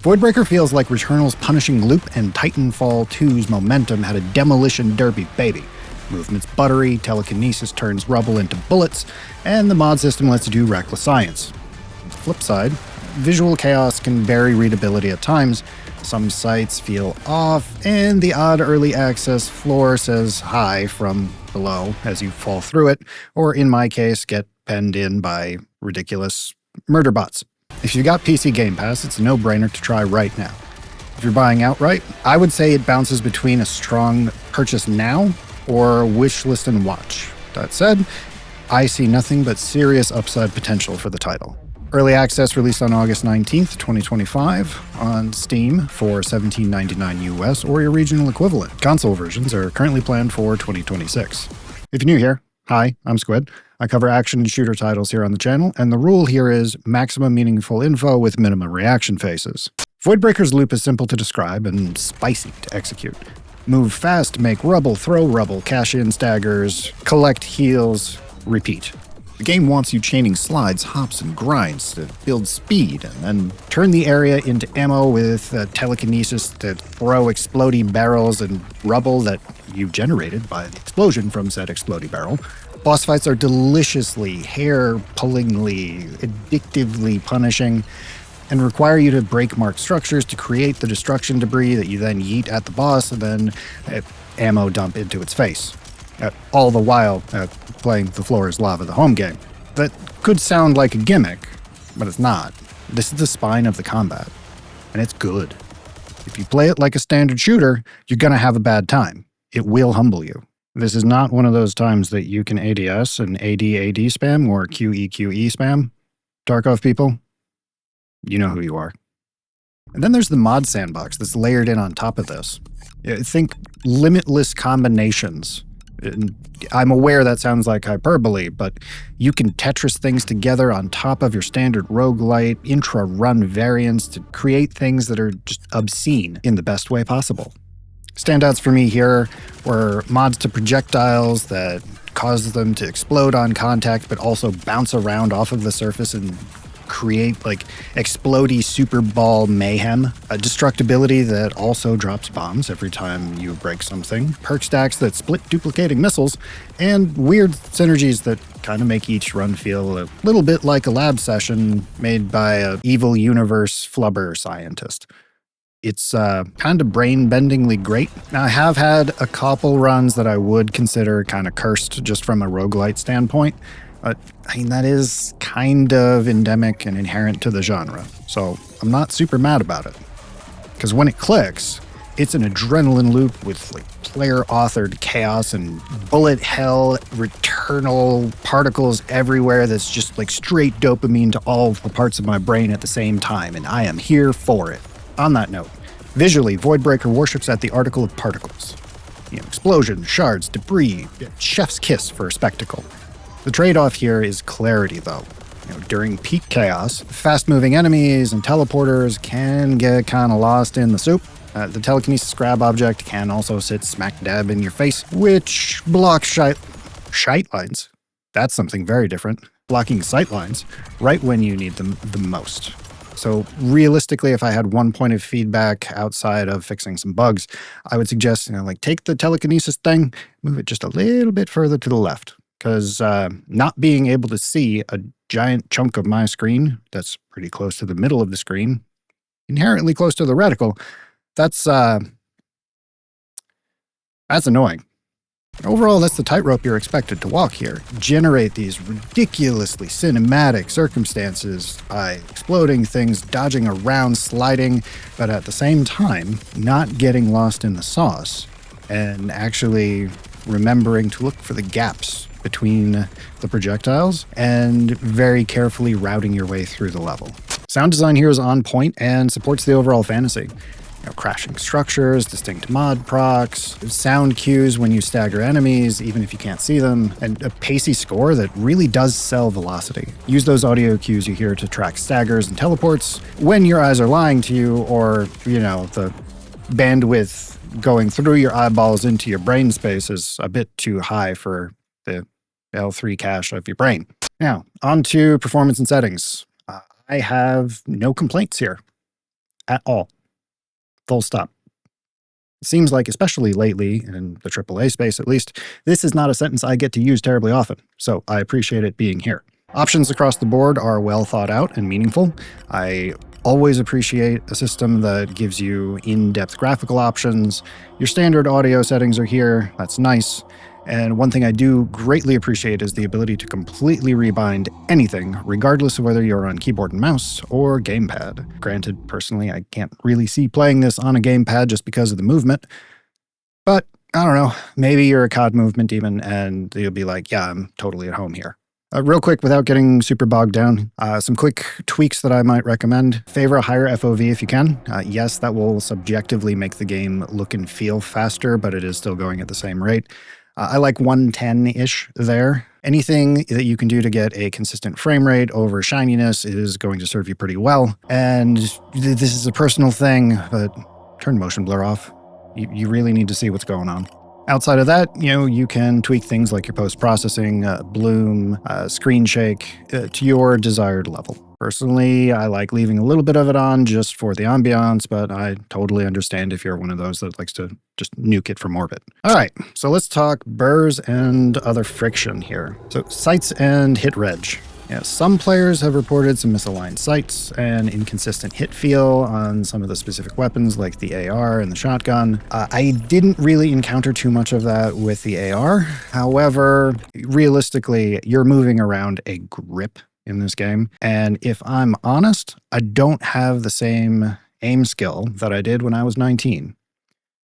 Voidbreaker feels like Returnal's punishing loop and Titanfall 2's momentum had a demolition derby baby. Movement's buttery, telekinesis turns rubble into bullets, and the mod system lets you do reckless science. On the flip side, visual chaos can vary readability at times. Some sites feel off, and the odd early access floor says hi from below as you fall through it, or in my case, get penned in by ridiculous murder bots. If you've got PC Game Pass, it's a no-brainer to try right now. If you're buying outright, I would say it bounces between a strong purchase now or wishlist and watch. That said, I see nothing but serious upside potential for the title. Early access released on August 19th, 2025 on Steam for $17.99 US or your regional equivalent. Console versions are currently planned for 2026. If you're new here, hi, I'm Squid. I cover action and shooter titles here on the channel, and the rule here is maximum meaningful info with minimum reaction faces. Voidbreaker's loop is simple to describe and spicy to execute. Move fast, make rubble, throw rubble, cash in staggers, collect heals, repeat. The game wants you chaining slides, hops, and grinds to build speed, and then turn the area into ammo with telekinesis to throw exploding barrels and rubble that you've generated by the explosion from said exploding barrel. Boss fights are deliciously, hair-pullingly, addictively punishing, and require you to break marked structures to create the destruction debris that you then yeet at the boss and then ammo dump into its face. All the while playing The Floor is Lava, the home game. That could sound like a gimmick, but it's not. This is the spine of the combat, and it's good. If you play it like a standard shooter, you're gonna have a bad time. It will humble you. This is not one of those times that you can ADS and AD spam or QE spam. Tarkov people, you know who you are. And then there's the mod sandbox that's layered in on top of this. Think limitless combinations. I'm aware that sounds like hyperbole, but you can Tetris things together on top of your standard roguelite, intra-run variants to create things that are just obscene in the best way possible. Standouts for me here were mods to projectiles that cause them to explode on contact, but also bounce around off of the surface and create like explodey super ball mayhem, a destructibility that also drops bombs every time you break something, perk stacks that split duplicating missiles, and weird synergies that kind of make each run feel a little bit like a lab session made by an evil universe flubber scientist. It's kind of brain-bendingly great. Now, I have had a couple runs that I would consider kind of cursed just from a roguelite standpoint. But, I mean, that is kind of endemic and inherent to the genre, so I'm not super mad about it. Because when it clicks, it's an adrenaline loop with like player-authored chaos and bullet hell, returnal particles everywhere that's just like straight dopamine to all the parts of my brain at the same time, and I am here for it. On that note, visually, Voidbreaker worships at the article of particles. Explosions, shards, debris, chef's kiss for spectacle. The trade-off here is clarity, though. During peak chaos, fast-moving enemies and teleporters can get kind of lost in the soup. The telekinesis grab object can also sit smack dab in your face, which blocks shite lines. That's something very different. Blocking sight lines right when you need them the most. So realistically, if I had one point of feedback outside of fixing some bugs, I would suggest, take the telekinesis thing, move it just a little bit further to the left. Because not being able to see a giant chunk of my screen that's pretty close to the middle of the screen, inherently close to the reticle, that's annoying. Overall, that's the tightrope you're expected to walk here. Generate these ridiculously cinematic circumstances by exploding things, dodging around, sliding, but at the same time, not getting lost in the sauce and actually remembering to look for the gaps between the projectiles and very carefully routing your way through the level. Sound design here is on point and supports the overall fantasy. Crashing structures, distinct mod procs, sound cues when you stagger enemies, even if you can't see them, and a pacey score that really does sell velocity. Use those audio cues you hear to track staggers and teleports when your eyes are lying to you, or, the bandwidth going through your eyeballs into your brain space is a bit too high for the L3 cache of your brain. Now, on to performance and settings. I have no complaints here. at all. Full stop. It seems like, especially lately, in the AAA space at least, this is not a sentence I get to use terribly often, so I appreciate it being here. Options across the board are well thought out and meaningful. I always appreciate a system that gives you in-depth graphical options. Your standard audio settings are here, that's nice. And one thing I do greatly appreciate is the ability to completely rebind anything, regardless of whether you're on keyboard and mouse or gamepad. Granted, personally, I can't really see playing this on a gamepad just because of the movement. But, I don't know, maybe you're a COD movement demon and you'll be like, yeah, I'm totally at home here. Real quick, without getting super bogged down, some quick tweaks that I might recommend. Favor a higher FOV if you can. Yes, that will subjectively make the game look and feel faster, but it is still going at the same rate. I like 110-ish there. Anything that you can do to get a consistent frame rate over shininess is going to serve you pretty well. And this is a personal thing, but turn motion blur off. You really need to see what's going on. Outside of that, you can tweak things like your post-processing, bloom, screen shake to your desired level. Personally, I like leaving a little bit of it on just for the ambiance, but I totally understand if you're one of those that likes to just nuke it from orbit. All right, so let's talk burrs and other friction here. So sights and hit reg. Yeah, some players have reported some misaligned sights and inconsistent hit feel on some of the specific weapons like the AR and the shotgun. I didn't really encounter too much of that with the AR. However, realistically, you're moving around a grip in this game. And if I'm honest, I don't have the same aim skill that I did when I was 19.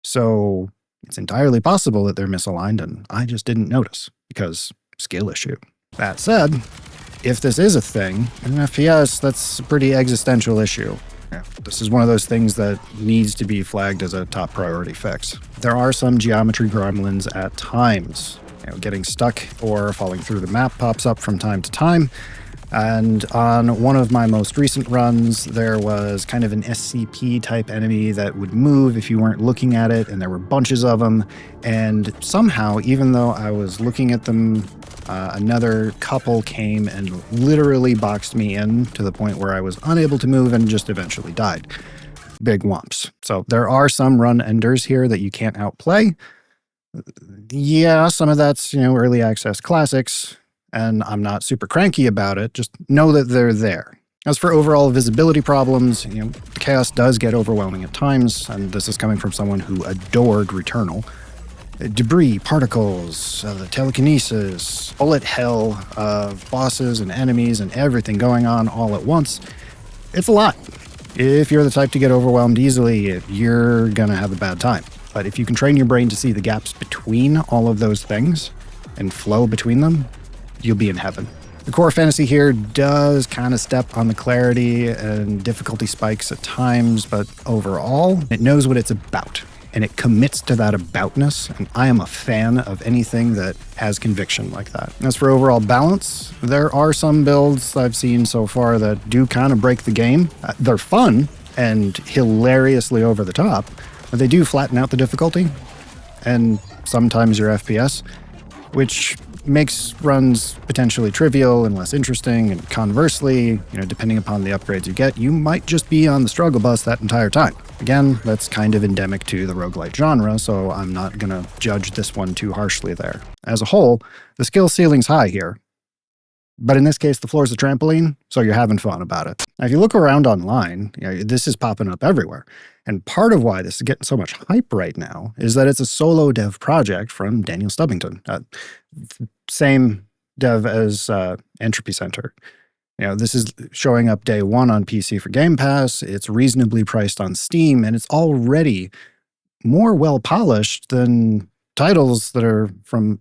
So it's entirely possible that they're misaligned and I just didn't notice because skill issue. That said, if this is a thing, in FPS, that's a pretty existential issue. This is one of those things that needs to be flagged as a top priority fix. There are some geometry gremlins at times. Getting stuck or falling through the map pops up from time to time. And on one of my most recent runs, there was kind of an SCP-type enemy that would move if you weren't looking at it, and there were bunches of them. And somehow, even though I was looking at them, another couple came and literally boxed me in to the point where I was unable to move and just eventually died. Big whomps. So there are some run enders here that you can't outplay. Yeah, some of that's, early access classics. And I'm not super cranky about it, just know that they're there. As for overall visibility problems, the chaos does get overwhelming at times, and this is coming from someone who adored Returnal. Debris, particles, the telekinesis, bullet hell of bosses and enemies and everything going on all at once. It's a lot. If you're the type to get overwhelmed easily, you're gonna have a bad time. But if you can train your brain to see the gaps between all of those things and flow between them, you'll be in heaven. The core fantasy here does kind of step on the clarity and difficulty spikes at times, but overall, it knows what it's about, and it commits to that aboutness, and I am a fan of anything that has conviction like that. As for overall balance, there are some builds I've seen so far that do kind of break the game. They're fun and hilariously over the top, but they do flatten out the difficulty, and sometimes your FPS, which makes runs potentially trivial and less interesting, and conversely, depending upon the upgrades you get, you might just be on the struggle bus that entire time. Again, that's kind of endemic to the roguelite genre, so I'm not gonna judge this one too harshly there. As a whole, the skill ceiling's high here, but in this case, the floor's a trampoline, so you're having fun about it. Now, if you look around online, this is popping up everywhere. And part of why this is getting so much hype right now is that it's a solo dev project from Daniel Stubbington. Same dev as Entropy Center. This is showing up day one on PC for Game Pass. It's reasonably priced on Steam, and it's already more well-polished than titles that are from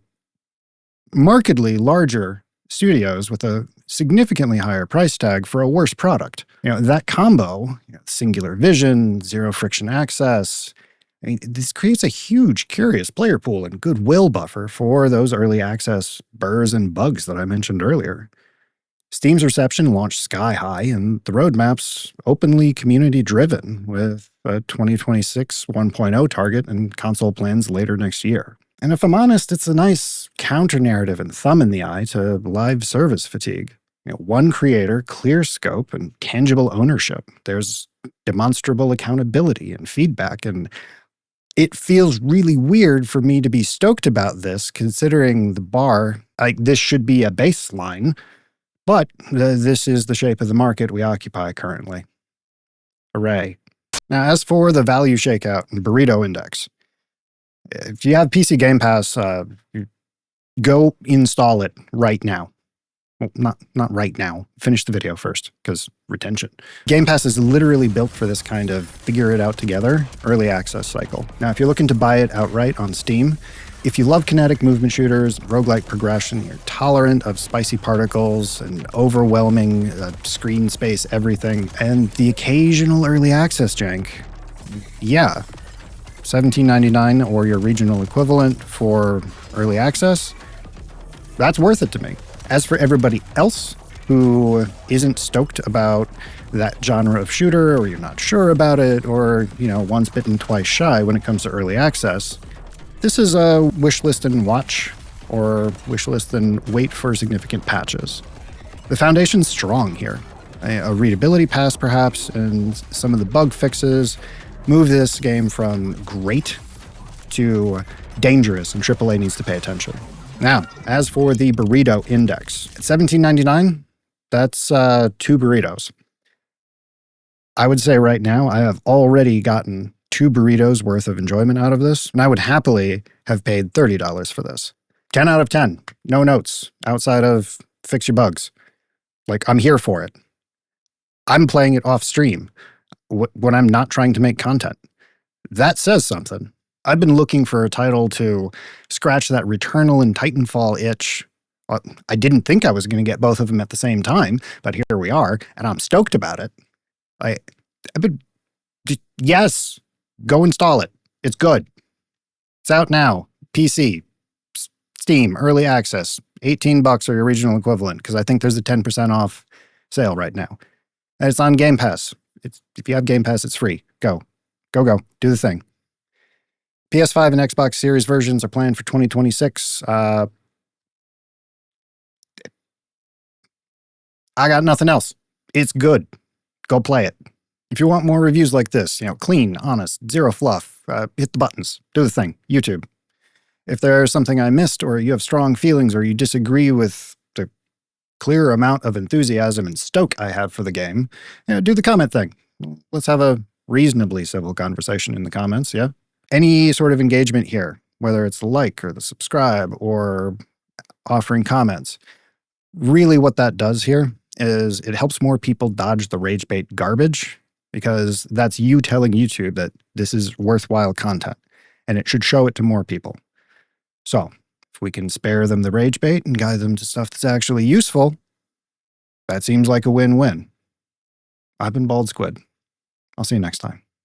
markedly larger studios with a significantly higher price tag for a worse product. That combo, singular vision, zero friction access, this creates a huge curious player pool and goodwill buffer for those early access burrs and bugs that I mentioned earlier. Steam's reception launched sky high, and the roadmap's openly community-driven, with a 2026 1.0 target and console plans later next year. And if I'm honest, it's a nice counter-narrative and thumb in the eye to live service fatigue. One creator, clear scope, and tangible ownership. There's demonstrable accountability and feedback. And it feels really weird for me to be stoked about this, considering the bar, like this should be a baseline, but this is the shape of the market we occupy currently. Hooray. Now, as for the value shakeout and Burrito index, if you have PC Game Pass, go install it right now. Well, not right now. Finish the video first, because retention. Game Pass is literally built for this kind of figure it out together early access cycle. Now, if you're looking to buy it outright on Steam, if you love kinetic movement shooters, roguelite progression, you're tolerant of spicy particles and overwhelming screen space everything, and the occasional early access jank, yeah, $17.99 or your regional equivalent for early access, that's worth it to me. As for everybody else who isn't stoked about that genre of shooter, or you're not sure about it, or, once bitten, twice shy when it comes to early access, this is a wishlist and watch, or wishlist and wait for significant patches. The foundation's strong here. A readability pass, perhaps, and some of the bug fixes move this game from great to dangerous, and AAA needs to pay attention. Now, as for the Burrito index, at $17.99, that's 2 burritos. I would say right now I have already gotten 2 burritos worth of enjoyment out of this, and I would happily have paid $30 for this. 10 out of 10. No notes outside of fix your bugs. Like, I'm here for it. I'm playing it off stream when I'm not trying to make content. That says something. I've been looking for a title to scratch that Returnal and Titanfall itch. I didn't think I was going to get both of them at the same time, but here we are, and I'm stoked about it. Yes, go install it. It's good. It's out now. PC, Steam, early access, $18 or your regional equivalent, because I think there's a 10% off sale right now. And it's on Game Pass. If you have Game Pass, it's free. Go. Do the thing. PS5 and Xbox Series versions are planned for 2026. I got nothing else. It's good. Go play it. If you want more reviews like this, clean, honest, zero fluff, hit the buttons. Do the thing. YouTube. If there's something I missed, or you have strong feelings, or you disagree with the clear amount of enthusiasm and stoke I have for the game, do the comment thing. Let's have a reasonably civil conversation in the comments, yeah? Any sort of engagement here, whether it's the like or the subscribe or offering comments, really what that does here is it helps more people dodge the rage bait garbage, because that's you telling YouTube that this is worthwhile content, and it should show it to more people. So if we can spare them the rage bait and guide them to stuff that's actually useful, that seems like a win-win. I've been BaldSquid. I'll see you next time.